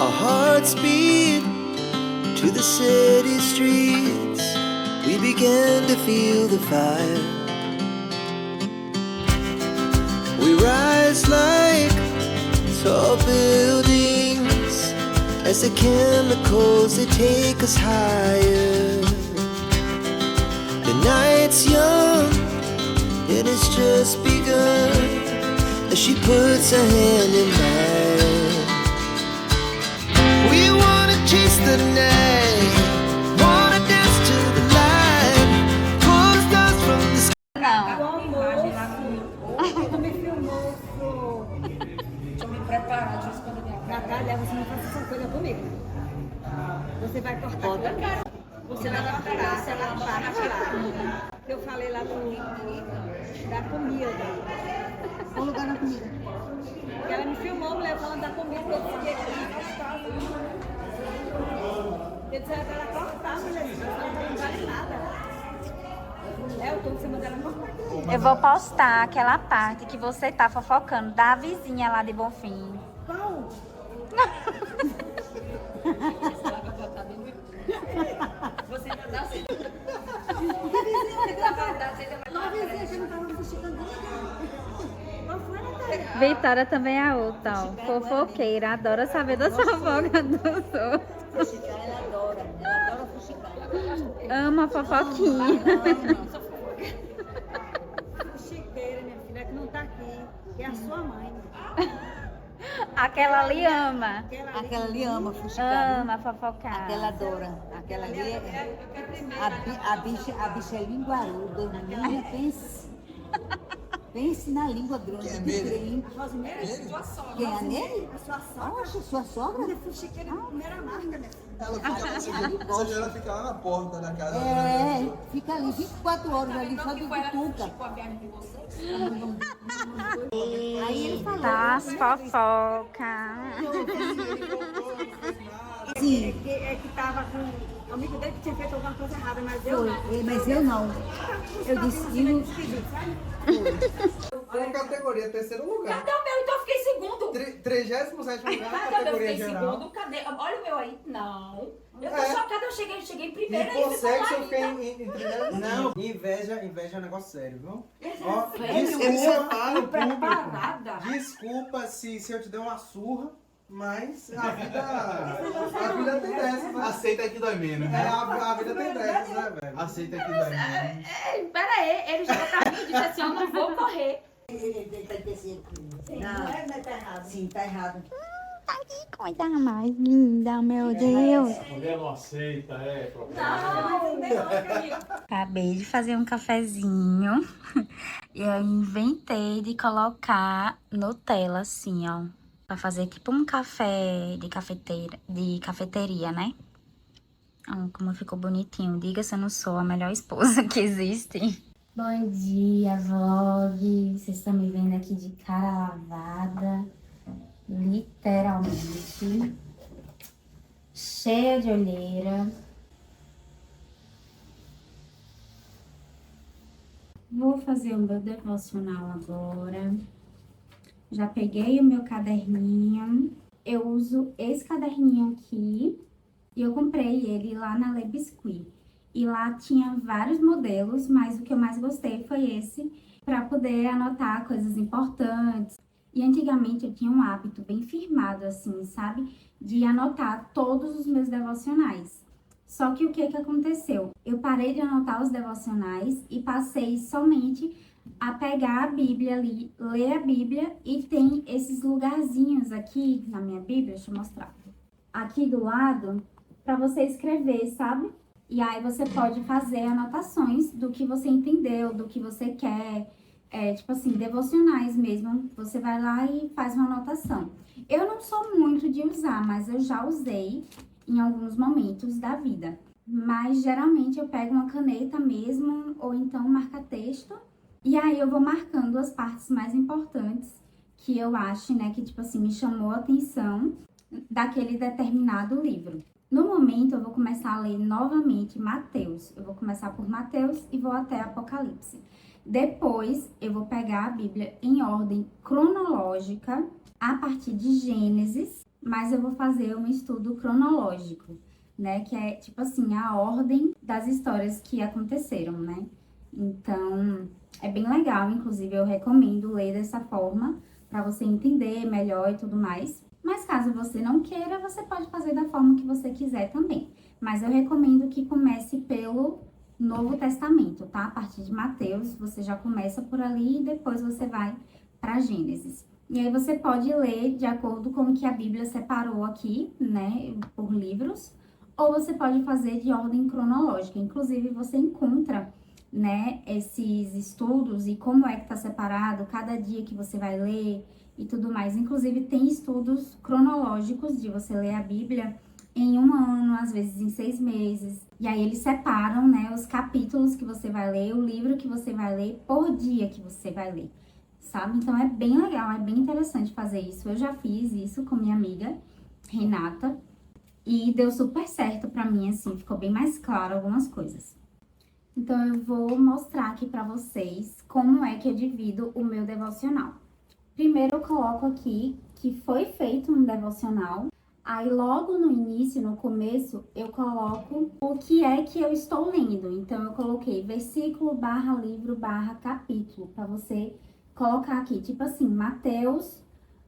Our hearts beat to the city streets. We began to feel the fire. We rise like tall buildings as the chemicals they take us higher. The night's young and it's just begun as she puts her hand in mine. We wanna chase the night, wanna dance to the light, pull the stars from the sky. Me filmou, deixa eu me preparar, deixa eu esconder minha cara. Natália, você não faz essa coisa comigo. Você vai cortar tudo. Você vai cortar, se ela para. Eu falei lá da comida. Qual lugar da comida? Porque ela me filmou, mulher, falando da comida. Eu disse para ela cortar, mulher, ela não vale nada. É, eu tô que você mandou ela cortar. Eu vou postar aquela parte que você tá fofocando da vizinha lá de Bonfim. Qual? Você ainda dá assim. Que vizinha que não tava no fuxicando. Qual foi, Natália? Vitória também é outra, ó. Fofoqueira, adora saber das fofocas dos outros. Fuxicar, ela adora fuxicar. Ama fofoquinha. Fuxiqueira, minha filha, que não tá aqui, que é a sua mãe. Aquela ali ama. Aquela ali ama fuxicar. Ama fofocar. Aquela adora. Aquela ali é. A bicha é linguaruda. Menina, pense na língua grande. Quem é Nele? Quem é Nele? A sua sogra. Oxe, sua sogra? É fuxiqueira de primeira marca, minha filha. Ela fica lá na porta da casa. É, fica ali 24 horas ali, só de butuca. Aí ele falou. Das fofocas. Sim, É que tava com o amigo dele que tinha feito alguma coisa errada, mas eu não. foi, mas eu não. Eu disse que não. Foi categoria terceiro lugar. Cadê o meu? Então eu fiquei segundo. 37º lugar na Cadê o meu? Eu categoria fiquei geral. segundo. Cadê? Olha o meu aí. Não. Eu tô É. chocada, eu cheguei em primeiro. E aí por ficou sexo lá eu fiquei ainda. em primeiro. Não, inveja é um negócio sério, viu? Ó, sério? desculpa, Preparada. desculpa se eu te der uma surra, mas a vida tem dessas, né? Aceita que dói menos, É, né? a vida tem dessas, né, velho? Aceita que dói menos. Pera aí, ele chegou pra mim e disse assim, eu não vou correr. Ele tá em terceiro. Não, tá errado. sim, tá errado. Que coisa mais linda, meu Deus. A mulher não aceita, Acabei de fazer um cafezinho e aí inventei de colocar Nutella assim, ó, pra fazer tipo um café de cafeteria, né? Ó, como ficou bonitinho. Diga se eu não sou a melhor esposa que existe. Bom dia, vlog. Vocês estão me vendo aqui de cara lavada, literalmente, cheia de olheira. Vou fazer o meu devocional agora. Já peguei o meu caderninho. Eu uso esse caderninho aqui e eu comprei ele lá na Le Biscuit. E lá tinha vários modelos, mas o que eu mais gostei foi esse, para poder anotar coisas importantes. E antigamente eu tinha um hábito bem firmado, assim, sabe? De anotar todos os meus devocionais. Só que o que aconteceu? Eu parei de anotar os devocionais e passei somente a pegar a Bíblia ali, ler a Bíblia, e tem esses lugarzinhos aqui na minha Bíblia, deixa eu mostrar. Aqui do lado, para você escrever, sabe? E aí você pode fazer anotações do que você entendeu, do que você quer, tipo assim, devocionais mesmo. Você vai lá e faz uma anotação. Eu não sou muito de usar, mas eu já usei em alguns momentos da vida. Mas geralmente eu pego uma caneta mesmo, ou então marca-texto, e aí eu vou marcando as partes mais importantes que eu acho, né, que tipo assim, me chamou a atenção daquele determinado livro. No momento, eu vou começar a ler novamente Mateus. Eu vou começar por Mateus e vou até Apocalipse. Depois, eu vou pegar a Bíblia em ordem cronológica, a partir de Gênesis, mas eu vou fazer um estudo cronológico, né? Que é, tipo assim, a ordem das histórias que aconteceram, né? Então, é bem legal, inclusive eu recomendo ler dessa forma, para você entender melhor e tudo mais. Mas caso você não queira, você pode fazer da forma que você quiser também. Mas eu recomendo que comece pelo Novo Testamento, tá? A partir de Mateus, você já começa por ali e depois você vai para Gênesis. E aí você pode ler de acordo com o que a Bíblia separou aqui, né, por livros, ou você pode fazer de ordem cronológica. Inclusive, você encontra, né, esses estudos e como é que tá separado, cada dia que você vai ler e tudo mais. Inclusive, tem estudos cronológicos de você ler a Bíblia em um ano, às vezes em 6 meses. E aí eles separam, né, os capítulos que você vai ler, o livro que você vai ler por dia que você vai ler, sabe? Então é bem legal, é bem interessante fazer isso. Eu já fiz isso com minha amiga Renata e deu super certo pra mim, assim, ficou bem mais claro algumas coisas. Então eu vou mostrar aqui pra vocês como é que eu divido o meu devocional. Primeiro eu coloco aqui que foi feito um devocional. Aí logo no início, no começo, eu coloco o que é que eu estou lendo. Então eu coloquei versículo barra livro barra capítulo, para você colocar aqui, tipo assim, Mateus,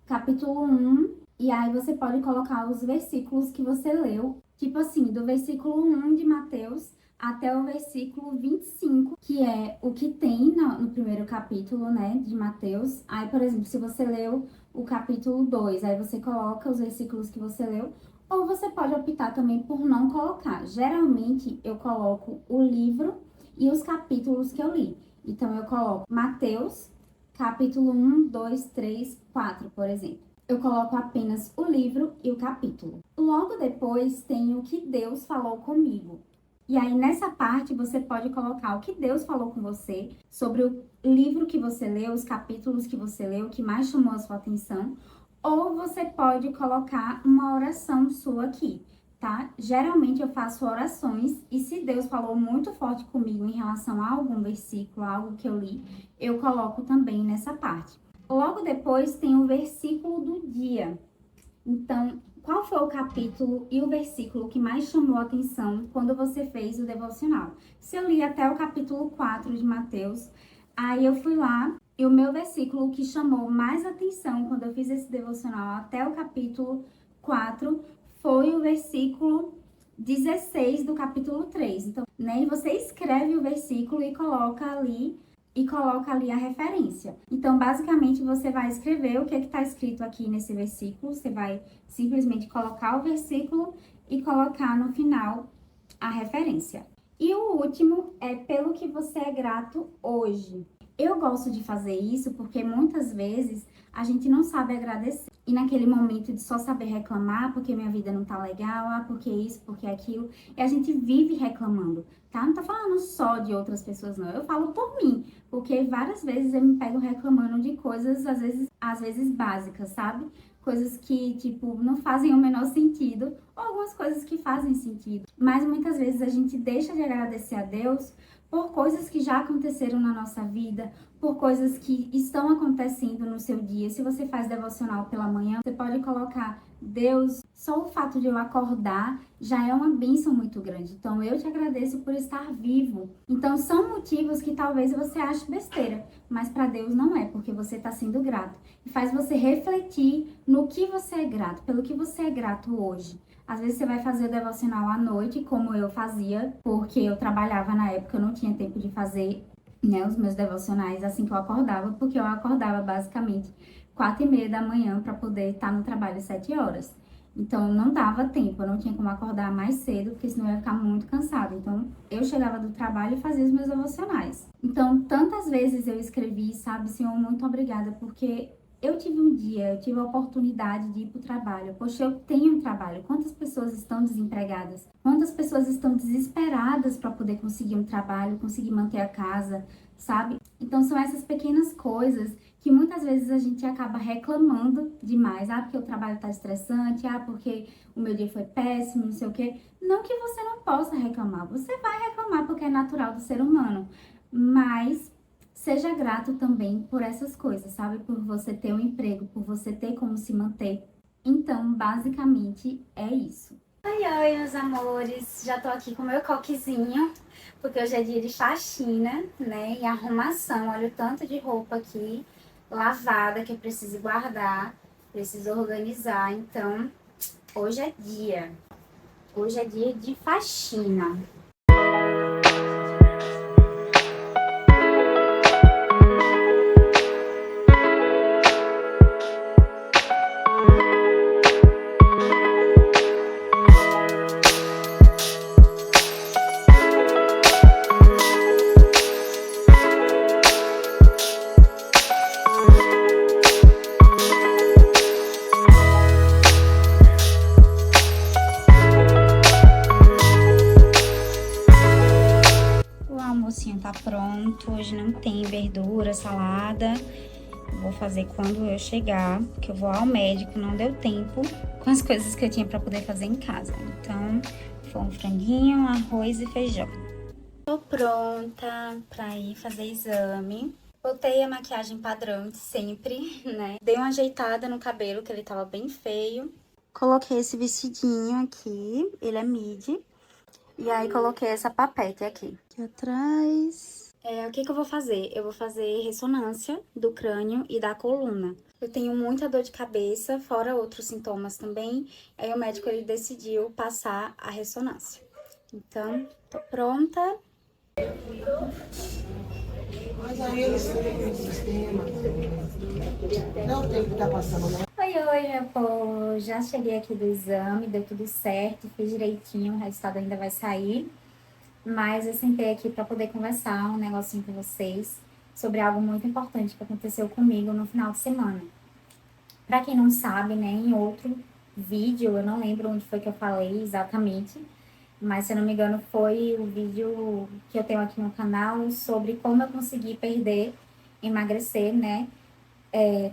capítulo 1, e aí você pode colocar os versículos que você leu, tipo assim, do versículo 1 de Mateus até o versículo 25, que é o que tem no primeiro capítulo, né, de Mateus. Aí, por exemplo, se você leu o capítulo 2, aí você coloca os versículos que você leu, ou você pode optar também por não colocar. Geralmente, eu coloco o livro e os capítulos que eu li. Então, eu coloco Mateus, capítulo 1, 2, 3, 4, por exemplo. Eu coloco apenas o livro e o capítulo. Logo depois, tem o que Deus falou comigo. E aí, nessa parte, você pode colocar o que Deus falou com você sobre o livro que você leu, os capítulos que você leu, o que mais chamou a sua atenção. Ou você pode colocar uma oração sua aqui, tá? Geralmente, eu faço orações e se Deus falou muito forte comigo em relação a algum versículo, algo que eu li, eu coloco também nessa parte. Logo depois, tem o versículo do dia. Então, qual foi o capítulo e o versículo que mais chamou a atenção quando você fez o devocional? Se eu li até o capítulo 4 de Mateus, aí eu fui lá e o meu versículo que chamou mais atenção quando eu fiz esse devocional até o capítulo 4 foi o versículo 16 do capítulo 3. Então, né, e você escreve o versículo e coloca ali a referência. Então, basicamente, você vai escrever o que está escrito aqui nesse versículo. Você vai simplesmente colocar o versículo e colocar no final a referência. E o último é pelo que você é grato hoje. Eu gosto de fazer isso porque muitas vezes a gente não sabe agradecer. E naquele momento de só saber reclamar porque minha vida não tá legal, porque isso, porque aquilo, e a gente vive reclamando, tá? Não tô falando só de outras pessoas, não. Eu falo por mim, porque várias vezes eu me pego reclamando de coisas, às vezes básicas, sabe? Coisas que, tipo, não fazem o menor sentido, ou algumas coisas que fazem sentido. Mas muitas vezes a gente deixa de agradecer a Deus por coisas que já aconteceram na nossa vida, por coisas que estão acontecendo no seu dia. Se você faz devocional pela manhã, você pode colocar Deus, só o fato de eu acordar já é uma bênção muito grande. Então, eu te agradeço por estar vivo. Então, são motivos que talvez você ache besteira, mas para Deus não é, porque você está sendo grato. E faz você refletir no que você é grato, pelo que você é grato hoje. Às vezes você vai fazer o devocional à noite, como eu fazia, porque eu trabalhava na época, eu não tinha tempo de fazer, né, os meus devocionais assim que eu acordava, porque eu acordava basicamente 4h30 da manhã para poder estar no trabalho às 7 horas. Então não dava tempo, eu não tinha como acordar mais cedo, porque senão eu ia ficar muito cansada. Então eu chegava do trabalho e fazia os meus devocionais. Então tantas vezes eu escrevi, sabe, Senhor, muito obrigada, porque eu tive um dia, eu tive a oportunidade de ir para o trabalho. Poxa, eu tenho um trabalho. Quantas pessoas estão desempregadas? Quantas pessoas estão desesperadas para poder conseguir um trabalho, conseguir manter a casa, sabe? Então, são essas pequenas coisas que muitas vezes a gente acaba reclamando demais. Ah, porque o trabalho tá estressante. Ah, porque o meu dia foi péssimo, não sei o quê. Não que você não possa reclamar. Você vai reclamar porque é natural do ser humano. Mas seja grato também por essas coisas, sabe? Por você ter um emprego, por você ter como se manter. Então, basicamente, é isso. Oi, meus amores, já tô aqui com o meu coquezinho, porque hoje é dia de faxina, né, e arrumação. Olha o tanto de roupa aqui, lavada, que eu preciso guardar, preciso organizar. Então, hoje é dia de faxina. O almocinho tá pronto, hoje não tem verdura, salada. Vou fazer quando eu chegar, porque eu vou ao médico, não deu tempo com as coisas que eu tinha pra poder fazer em casa. Então, foi um franguinho, arroz e feijão. Tô pronta pra ir fazer exame. Botei a maquiagem padrão de sempre, né? Dei uma ajeitada no cabelo, que ele tava bem feio. Coloquei esse vestidinho aqui, ele é midi. E aí, coloquei essa papete aqui atrás. O que eu vou fazer? Eu vou fazer ressonância do crânio e da coluna. Eu tenho muita dor de cabeça, fora outros sintomas também. Aí o médico, ele decidiu passar a ressonância. Então, tô pronta. Mas aí eles têm um sistema, não tem que estar passando, né? Oi, meu povo. Já cheguei aqui do exame, deu tudo certo, fiz direitinho, o resultado ainda vai sair. Mas eu sentei aqui para poder conversar um negocinho com vocês sobre algo muito importante que aconteceu comigo no final de semana. Para quem não sabe, né, em outro vídeo, eu não lembro onde foi que eu falei exatamente, mas se eu não me engano foi o vídeo que eu tenho aqui no canal sobre como eu consegui emagrecer, né,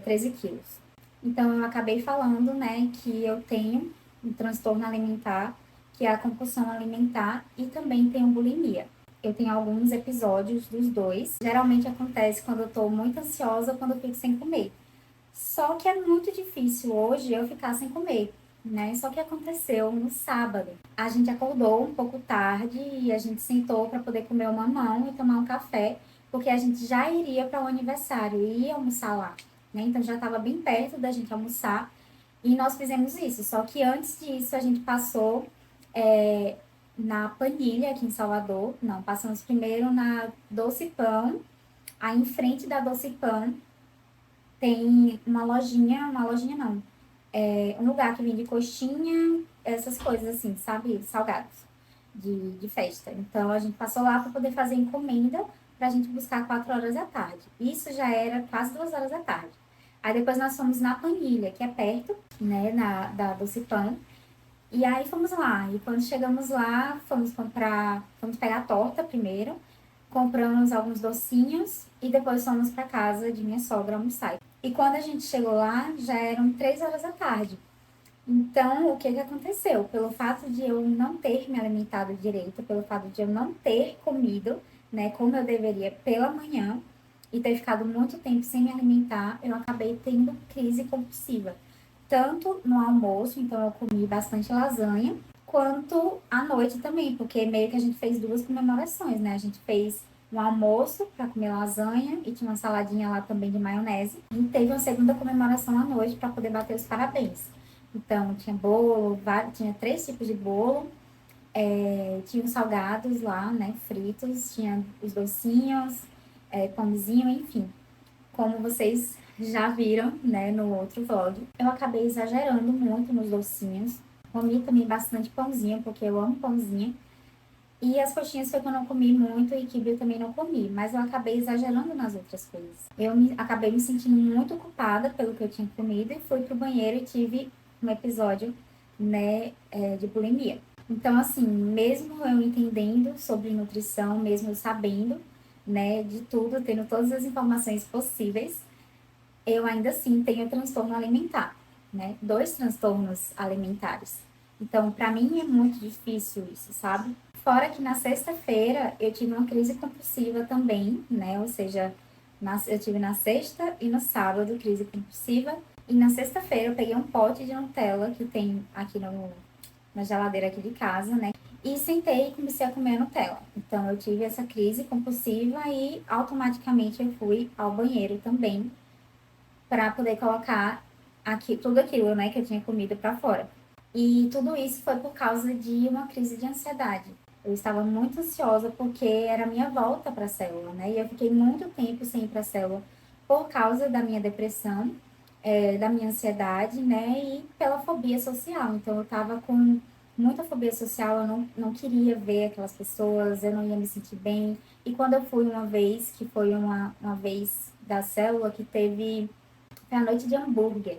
13 quilos. Então, eu acabei falando, né, que eu tenho um transtorno alimentar, que é a compulsão alimentar, e também tenho bulimia. Eu tenho alguns episódios dos dois. Geralmente acontece quando eu tô muito ansiosa ou quando eu fico sem comer. Só que é muito difícil hoje eu ficar sem comer, né? Só que aconteceu no sábado. A gente acordou um pouco tarde e a gente sentou para poder comer uma mamão e tomar um café, porque a gente já iria para o aniversário e ia almoçar lá, né? Então já estava bem perto da gente almoçar e nós fizemos isso. Só que antes disso a gente passou na Panilha, aqui em Salvador. Não, passamos primeiro na Doce Pão. Aí em frente da Doce Pão tem uma lojinha não, um lugar que vende coxinha, essas coisas assim, sabe? Salgados de festa. Então a gente passou lá para poder fazer encomenda pra gente buscar 4 horas da tarde. Isso já era quase 2 horas da tarde. Aí depois nós fomos na Panilha, que é perto, né, da Doce Pão. E aí fomos lá. E quando chegamos lá, fomos pegar a torta primeiro, compramos alguns docinhos e depois fomos para casa de minha sogra almoçar. E quando a gente chegou lá, já eram 3 horas da tarde. Então, o que aconteceu? Pelo fato de eu não ter me alimentado direito, pelo fato de eu não ter comido, né, como eu deveria pela manhã, e ter ficado muito tempo sem me alimentar, eu acabei tendo crise compulsiva. Tanto no almoço, então eu comi bastante lasanha, quanto à noite também, porque meio que a gente fez 2 comemorações, né? A gente fez um almoço para comer lasanha e tinha uma saladinha lá também de maionese. E teve uma segunda comemoração à noite para poder bater os parabéns. Então tinha bolo, tinha 3 tipos de bolo, tinha os salgados lá, né, fritos, tinha os docinhos, pãozinho, enfim. Como vocês já viram, né, no outro vlog. Eu acabei exagerando muito nos docinhos. Comi também bastante pãozinho, porque eu amo pãozinho. E as coxinhas foi que eu não comi muito e quibe eu também não comi. Mas eu acabei exagerando nas outras coisas. Acabei me sentindo muito culpada pelo que eu tinha comido e fui pro banheiro e tive um episódio, né, de bulimia. Então, assim, mesmo eu entendendo sobre nutrição, mesmo eu sabendo, né, de tudo, tendo todas as informações possíveis, eu ainda assim tenho transtorno alimentar, né? 2 transtornos alimentares. Então, pra mim é muito difícil isso, sabe? Fora que na sexta-feira eu tive uma crise compulsiva também, né? Ou seja, eu tive na sexta e no sábado crise compulsiva. E na sexta-feira eu peguei um pote de Nutella que tem aqui na geladeira aqui de casa, né? E sentei e comecei a comer a Nutella. Então eu tive essa crise compulsiva e automaticamente eu fui ao banheiro também para poder colocar aqui tudo aquilo, né, que eu tinha comido para fora. E tudo isso foi por causa de uma crise de ansiedade. Eu estava muito ansiosa porque era a minha volta para a célula, né? E eu fiquei muito tempo sem ir para a célula por causa da minha depressão, da minha ansiedade, né? E pela fobia social. Então eu estava com muita fobia social, eu não queria ver aquelas pessoas, eu não ia me sentir bem. E quando eu fui uma vez, que foi uma vez da célula, que foi a noite de hambúrguer,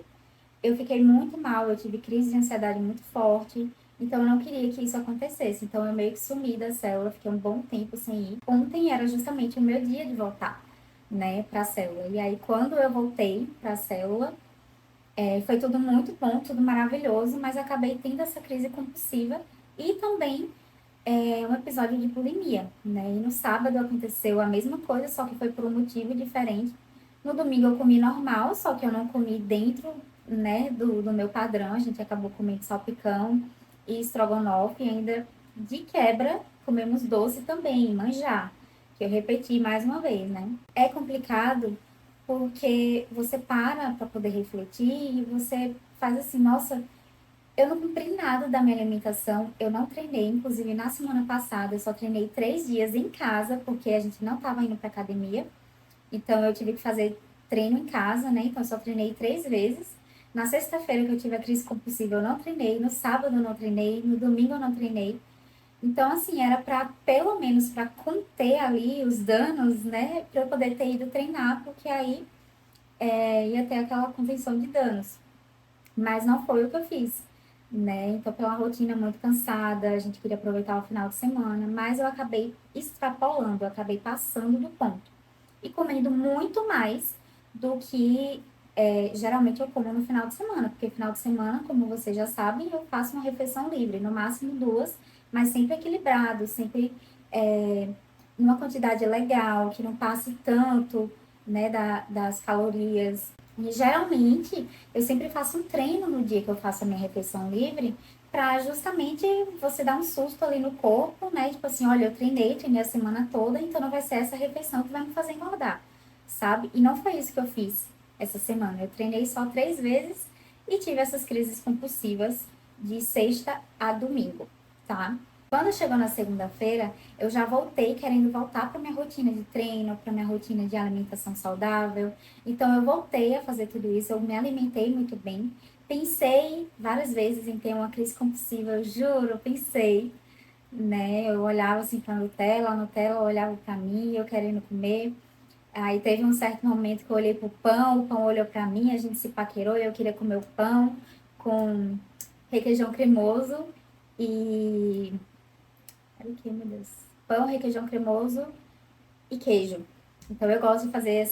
eu fiquei muito mal, eu tive crise de ansiedade muito forte, então eu não queria que isso acontecesse. Então eu meio que sumi da célula, fiquei um bom tempo sem ir. Ontem era justamente o meu dia de voltar, né, pra célula. E aí quando eu voltei pra célula, foi tudo muito bom, tudo maravilhoso, mas acabei tendo essa crise compulsiva e também um episódio de bulimia, né? E no sábado aconteceu a mesma coisa, só que foi por um motivo diferente. No domingo eu comi normal, só que eu não comi dentro, né, do meu padrão. A gente acabou comendo salpicão e estrogonofe, e ainda de quebra comemos doce também, manjar, que eu repeti mais uma vez, né? É complicado porque você para poder refletir e você faz assim, nossa, eu não cumpri nada da minha alimentação, eu não treinei, inclusive na semana passada eu só treinei 3 dias em casa, porque a gente não estava indo para academia, então eu tive que fazer treino em casa, né? Então eu só treinei 3 vezes. Na sexta-feira que eu tive a crise compulsiva eu não treinei, no sábado eu não treinei, no domingo eu não treinei. Então, assim, era para, pelo menos, para conter ali os danos, né? Para eu poder ter ido treinar, porque aí ia ter aquela contenção de danos. Mas não foi o que eu fiz, né? Então, pela rotina muito cansada, a gente queria aproveitar o final de semana, mas eu acabei extrapolando, eu acabei passando do ponto. E comendo muito mais do que geralmente eu como no final de semana, porque final de semana, como vocês já sabem, eu faço uma refeição livre, no máximo 2, mas sempre equilibrado, sempre numa quantidade legal, que não passe tanto, né, das calorias. E geralmente eu sempre faço um treino no dia que eu faço a minha refeição livre, para justamente você dar um susto ali no corpo, né? Tipo assim, olha, eu treinei a semana toda, então não vai ser essa refeição que vai me fazer engordar, sabe? E não foi isso que eu fiz essa semana. Eu treinei só 3 vezes e tive essas crises compulsivas de sexta a domingo, tá? Quando chegou na segunda-feira, eu já voltei querendo voltar para minha rotina de treino, para minha rotina de alimentação saudável. Então eu voltei a fazer tudo isso, eu me alimentei muito bem. Pensei várias vezes em ter uma crise compulsiva, eu juro, pensei, né? Eu olhava assim para a Nutella olhava para mim, eu querendo comer. Aí teve um certo momento que eu olhei pro pão, o pão olhou para mim, a gente se paquerou e eu queria comer o pão com requeijão cremoso e o que, meu Deus? Pão, requeijão cremoso e queijo. Então eu gosto de fazer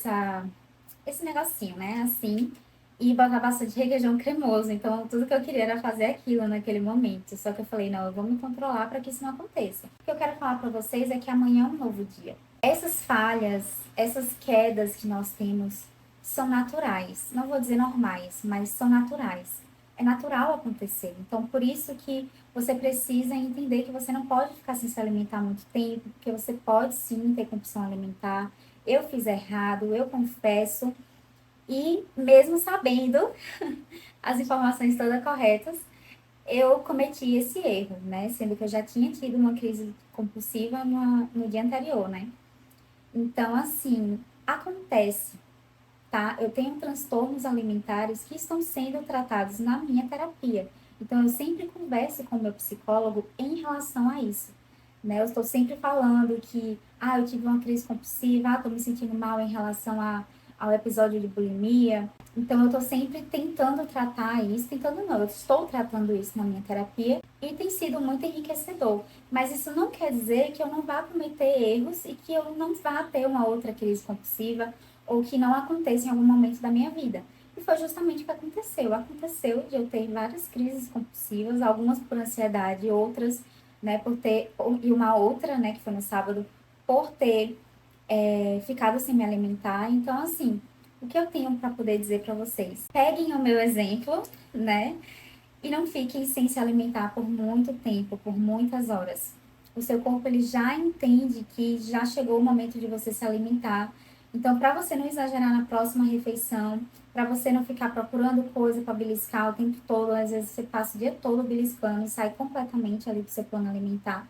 esse negocinho, né? Assim. E botar bastante requeijão cremoso. Então tudo que eu queria era fazer aquilo naquele momento. Só que eu falei, não, eu vou me controlar para que isso não aconteça. O que eu quero falar para vocês é que amanhã é um novo dia. Essas falhas, essas quedas que nós temos são naturais. Não vou dizer normais, mas são naturais. É natural acontecer. Então, por isso que você precisa entender que você não pode ficar sem se alimentar muito tempo, porque você pode sim ter compulsão alimentar. Eu fiz errado, eu confesso. E mesmo sabendo as informações todas corretas, eu cometi esse erro, né? Sendo que eu já tinha tido uma crise compulsiva no dia anterior, né? Então, assim, acontece, tá? Eu tenho transtornos alimentares que estão sendo tratados na minha terapia. Então, eu sempre converso com o meu psicólogo em relação a isso, né? Eu estou sempre falando que, eu tive uma crise compulsiva, estou me sentindo mal em relação ao episódio de bulimia. Então, eu estou sempre tentando tratar isso, tentando não, eu estou tratando isso na minha terapia e tem sido muito enriquecedor. Mas isso não quer dizer que eu não vá cometer erros e que eu não vá ter uma outra crise compulsiva ou que não aconteça em algum momento da minha vida. E foi justamente o que aconteceu. Aconteceu de eu ter várias crises compulsivas, algumas por ansiedade, outras, né, por ter, e uma outra, né, que foi no sábado, por ter ficado sem me alimentar. Então, assim, o que eu tenho para poder dizer para vocês? Peguem o meu exemplo, né? E não fiquem sem se alimentar por muito tempo, por muitas horas. O seu corpo ele já entende que já chegou o momento de você se alimentar. Então, para você não exagerar na próxima refeição, para você não ficar procurando coisa para beliscar o tempo todo, às vezes você passa o dia todo beliscando e sai completamente ali do seu plano alimentar,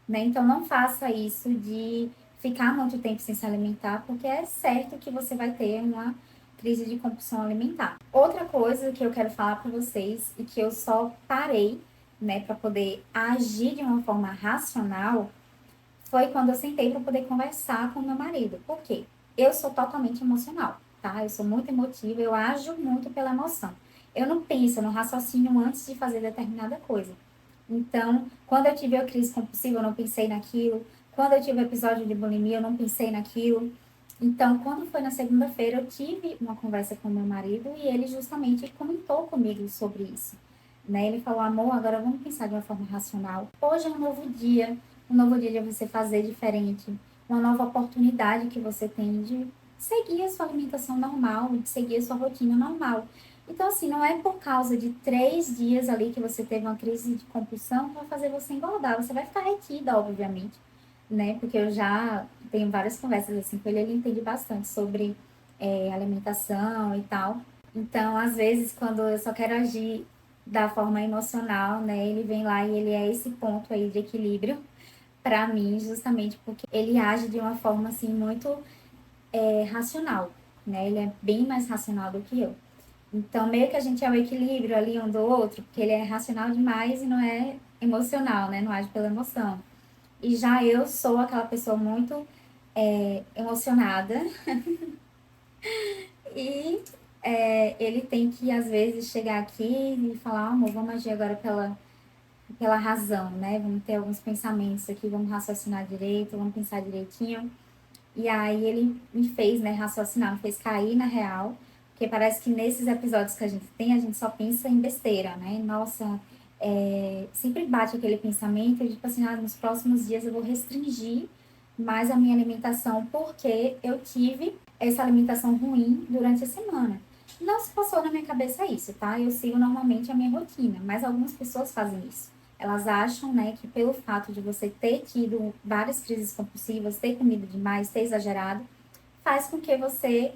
né? Então, não faça isso de ficar muito tempo sem se alimentar, porque é certo que você vai ter uma crise de compulsão alimentar. Outra coisa que eu quero falar para vocês e que eu só parei, né, para poder agir de uma forma racional, foi quando eu sentei para poder conversar com meu marido. Por quê? Eu sou totalmente emocional, tá? Eu sou muito emotiva, eu ajo muito pela emoção. Eu não penso, eu não raciocínio antes de fazer determinada coisa. Então, quando eu tive a crise compulsiva, eu não pensei naquilo. Quando eu tive o episódio de bulimia, eu não pensei naquilo. Então, quando foi na segunda-feira, eu tive uma conversa com meu marido e ele justamente comentou comigo sobre isso, né? Ele falou, amor, agora vamos pensar de uma forma racional. Hoje é um novo dia de você fazer diferente, uma nova oportunidade que você tem de seguir a sua alimentação normal, de seguir a sua rotina normal. Então, assim, não é por causa de 3 dias ali que você teve uma crise de compulsão que vai fazer você engordar. Você vai ficar retida, obviamente, né? Porque eu já tenho várias conversas assim com ele, ele entende bastante sobre alimentação e tal. Então, às vezes, quando eu só quero agir da forma emocional, né? Ele vem lá e ele é esse ponto aí de equilíbrio para mim, justamente porque ele age de uma forma, assim, muito racional, né? Ele é bem mais racional do que eu. Então, meio que a gente é o equilíbrio ali um do outro, porque ele é racional demais e não é emocional, né? Não age pela emoção. E já eu sou aquela pessoa muito emocionada. E ele tem que, às vezes, chegar aqui e falar, amor, vamos agir agora pela razão, né? Vamos ter alguns pensamentos aqui, vamos raciocinar direito, vamos pensar direitinho. E aí ele me fez, né, raciocinar, me fez cair na real, porque parece que nesses episódios que a gente tem, a gente só pensa em besteira, né? Nossa, sempre bate aquele pensamento, tipo assim, nos próximos dias eu vou restringir mais a minha alimentação, porque eu tive essa alimentação ruim durante a semana. Não se passou na minha cabeça isso, tá? Eu sigo normalmente a minha rotina, mas algumas pessoas fazem isso. Elas acham, né, que pelo fato de você ter tido várias crises compulsivas, ter comido demais, ter exagerado, faz com que você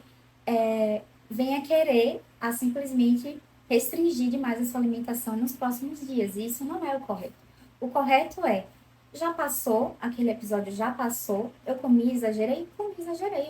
venha querer simplesmente restringir demais a sua alimentação nos próximos dias. E isso não é o correto. O correto é, já passou, aquele episódio já passou, eu comi, exagerei,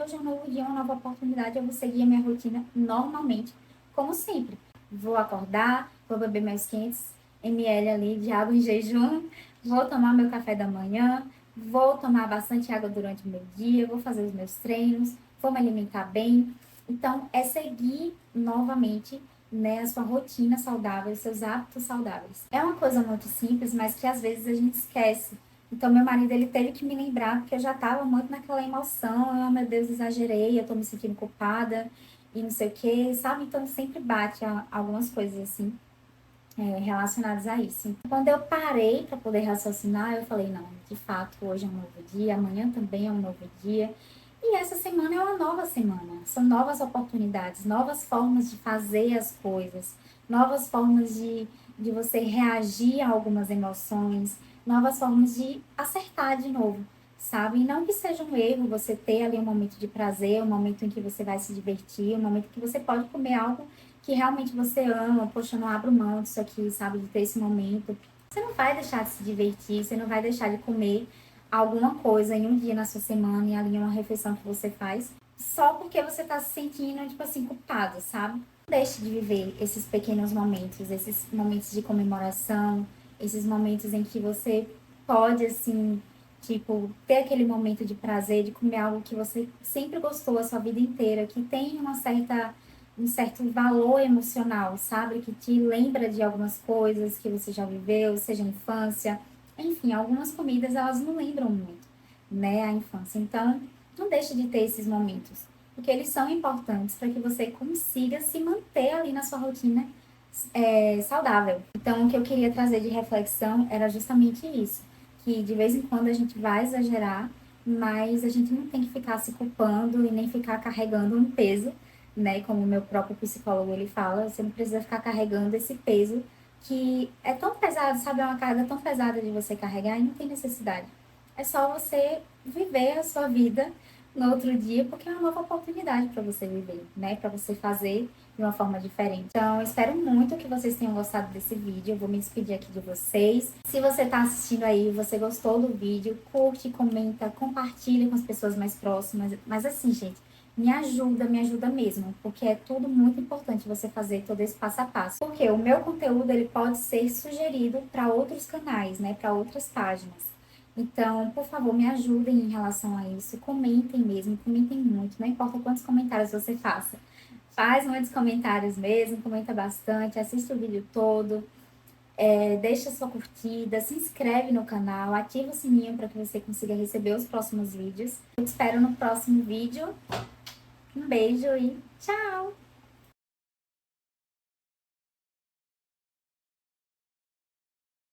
hoje é um novo dia, uma nova oportunidade, eu vou seguir a minha rotina normalmente, como sempre. Vou acordar, vou beber meus 500 ml ali de água em jejum, vou tomar meu café da manhã, vou tomar bastante água durante o meu dia, vou fazer os meus treinos, vou me alimentar bem. Então, é seguir novamente, né, a sua rotina saudável, os seus hábitos saudáveis. É uma coisa muito simples, mas que às vezes a gente esquece. Então, meu marido, ele teve que me lembrar, porque eu já tava muito naquela emoção, meu Deus, exagerei, eu tô me sentindo culpada, e não sei o que, sabe? Então, sempre bate algumas coisas, assim, relacionadas a isso. Quando eu parei para poder raciocinar, eu falei, não, de fato, hoje é um novo dia, amanhã também é um novo dia, e essa semana é uma nova semana. São novas oportunidades, novas formas de fazer as coisas, novas formas de você reagir a algumas emoções, novas formas de acertar de novo, sabe? E não que seja um erro você ter ali um momento de prazer, um momento em que você vai se divertir, um momento que você pode comer algo que realmente você ama. Poxa, eu não abro mão disso aqui, sabe? De ter esse momento. Você não vai deixar de se divertir, você não vai deixar de comer alguma coisa em um dia na sua semana, e ali uma refeição que você faz, só porque você tá se sentindo, tipo assim, culpado, sabe? Não deixe de viver esses pequenos momentos, esses momentos de comemoração, esses momentos em que você pode, assim, tipo, ter aquele momento de prazer, de comer algo que você sempre gostou a sua vida inteira, que tem um certo valor emocional, sabe? Que te lembra de algumas coisas que você já viveu, seja infância. Enfim, algumas comidas, elas não lembram muito, né, a infância. Então, não deixe de ter esses momentos, porque eles são importantes para que você consiga se manter ali na sua rotina saudável. Então, o que eu queria trazer de reflexão era justamente isso, que de vez em quando a gente vai exagerar, mas a gente não tem que ficar se culpando e nem ficar carregando um peso, né? Como o meu próprio psicólogo ele fala, você não precisa ficar carregando esse peso que é tão pesado, sabe? É uma carga tão pesada de você carregar e não tem necessidade. É só você viver a sua vida no outro dia, porque é uma nova oportunidade para você viver, né? Para você fazer de uma forma diferente. Então, eu espero muito que vocês tenham gostado desse vídeo. Eu vou me despedir aqui de vocês. Se você tá assistindo aí, você gostou do vídeo, curte, comenta, compartilha com as pessoas mais próximas. Mas assim, gente, me ajuda mesmo, porque é tudo muito importante você fazer todo esse passo a passo. Porque o meu conteúdo, ele pode ser sugerido para outros canais, né? Para outras páginas. Então, por favor, me ajudem em relação a isso. Comentem mesmo, comentem muito. Não importa quantos comentários você faça. Faz muitos comentários mesmo, comenta bastante, assiste o vídeo todo. Deixa sua curtida, se inscreve no canal, ativa o sininho para que você consiga receber os próximos vídeos. Eu te espero no próximo vídeo. Um beijo e tchau!